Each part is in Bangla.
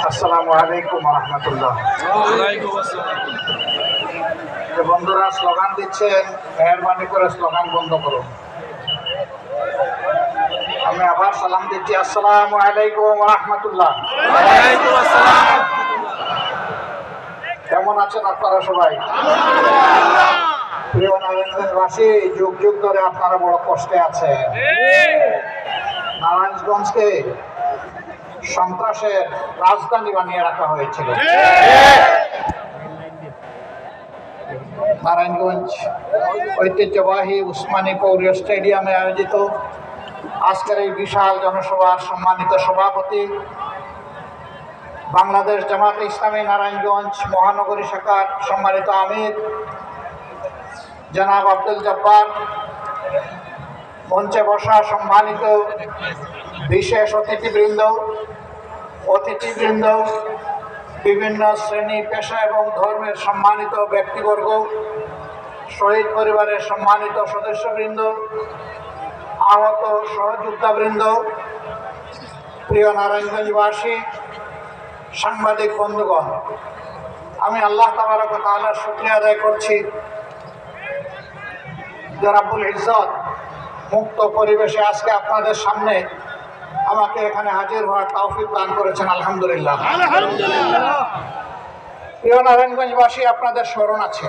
আসসালামু আলাইকুম রহমতুল্লাহ। বন্ধুরা স্লোগান দিচ্ছেন, মেহরবানি করে স্লোগান বন্ধ করুন। আমি আবার সালাম দিচ্ছি, আসসালামু আলাইকুম রহমতুল্লাহ। কেমন আছেন আপনারা সবাই? প্রিয় নারায়ণগঞ্জবাসী, যুগ যুগ ধরে আপনারা বড় কষ্টে আছেন। নারায়ণগঞ্জকে সন্ত্রাসের রাজধানী বানিয়ে রাখা হয়েছিল। নারায়ণগঞ্জ ঐতিহ্যবাহী উসমানী পৌর স্টেডিয়ামে আয়োজিত আজকের এই বিশাল জনসভার সম্মানিত সভাপতি, বাংলাদেশ জামাতে ইসলামী নারায়ণগঞ্জ মহানগরী শাখার সম্মানিত আমির জনাব আব্দুল জব্বার, মঞ্চে বসা সম্মানিত বিশেষ অতিথিবৃন্দ, বিভিন্ন শ্রেণী, পেশা এবং ধর্মের সম্মানিত ব্যক্তিবর্গ, শহীদ পরিবারের সম্মানিত সদস্যবৃন্দ, আহত সহযোদ্ধাবৃন্দ, প্রিয় নারায়ণগঞ্জবাসী, সাংবাদিক বন্ধুগণ, আমি আল্লাহ তাবারক ওয়া তাআলার শুকরিয়া আদায় করছি যে রব্বুল ইজ্জত মুক্ত পরিবেশে আজকে আপনাদের সামনে আমাকে এখানে হাজির হওয়ার তৌফিক দান করেছেন। আলহামদুলিল্লাহ। প্রিয় নারায়ণগঞ্জবাসী, আপনাদের স্মরণ আছে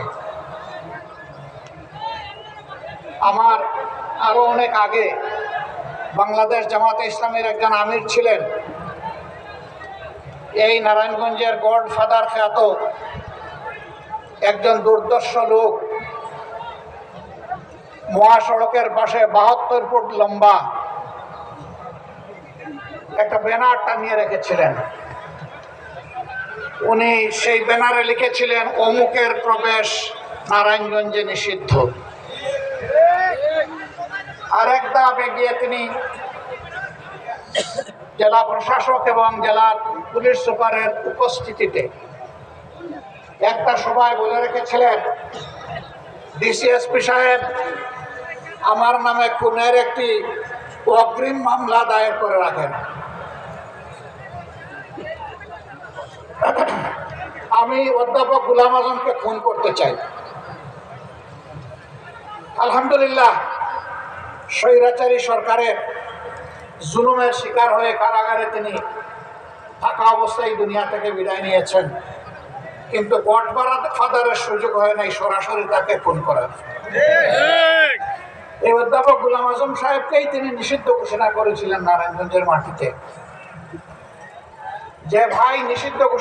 আমার আরো অনেক আগে বাংলাদেশ জামাতে ইসলামের একজন আমির ছিলেন। এই নারায়ণগঞ্জের গডফাদার খ্যাত একজন দুর্দর্শ লোক মহাসড়কের পাশে 72 ফুট লম্বা একটা ব্যানার টানিয়ে রেখেছিলেন। উনি সেই ব্যানারে লিখেছিলেন, অমুকের প্রবেশ নারায়ণগঞ্জে নিষিদ্ধ। আরেক ধাপ এগিয়ে তিনি জেলা প্রশাসক এবং জেলার পুলিশ সুপারের উপস্থিতিতে একটা সভায় বলে রেখেছিলেন, ডিসিএসপি সাহেব, আমার নামে খুনের একটি অগ্রিম মামলা দায়ের করে রাখেন। আমি অধ্যাপক গোলাম আজমকে খুন করতে চাই। আলহামদুলিল্লাহ, স্বৈরাচারী সরকারের জুলুমের শিকার হয়ে কারাগারে তিনি থাকা অবস্থায় দুনিয়া থেকে বিদায় নিয়েছেন, কিন্তু গডফাদারের সুযোগ হয় নাই সরাসরি তাকে খুন করার। এই অধ্যাপক গোলাম আজম সাহেবকেই তিনি নিষিদ্ধ ঘোষণা করেছিলেন নারায়ণগঞ্জের মাটিতে। যে ভাই নিষিদ্ধ ঘোষণা